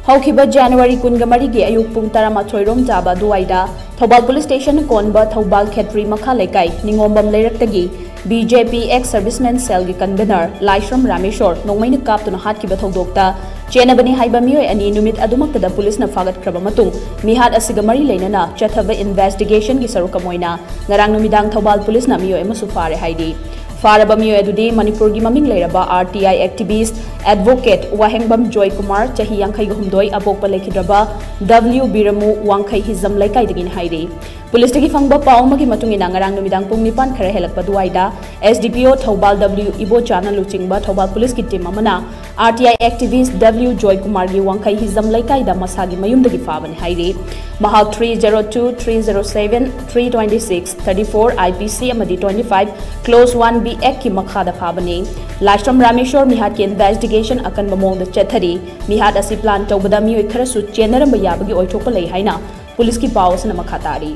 हौखिबा जनवरी 23 गे अयुक पुंग 13 रोम जाबा दुवाइदा Thoubal police station कोनबा Thoubal खेत्री मखा लेकाई निंगोंबम लेरक्तगी BJP ex serviceman cell की कन्वेनर लाइश्रम रामेश्वर नोंमैन कापतुना हातखिबा थौदोक्ता चेनबनी हाइबा मियोय अनि नुमित अदुमक्तदा पुलिसना फागतख्रबा मतुंग मिहात असिगा मरी लेनना चथबा इन्वेस्टिगेशन की सरुकमोइना ngarang numidag थौबाल पुलिसना मियोय अमसु फारे हाइदी फारबा मियोय अदुदी मणिपुर की ममिंग लेरबा RTI activist advocate Wahengbam Joy Kumar चाही यांखै हुमदोय अपोकपा लेखिद्रबा डब्ल्यू बिरमु वांखै हिजम लेकाइदगिन हाइदी पुलिस की फंगबा पाउमगी मतुंगिना ngarang numidag pung 9 खरा हेलकबा दुवाइदा एसडीपीओ थौबाल डब्ल्यू इबो चाना लुचिंगबा थौबाल पुलिस की टीम अमना RTI activist W Joy Kumar की वांखै Hijam लेकाइदा मसागी मयुमदगी फाबनि हाइदी Mahal 302 307 326 34 IPC अमदी 25 close 1B act की मखादा फाबनि लाइश्रम रामेश्वर मिहात की इन्वेस्टिगेशन अकन मोंग चथरी मिहात असि प्लान तौबदा मियोय खरसु चेनरम याबगी ओइथोकपा लई हाइना पुलिस की पावसना मखा तारी।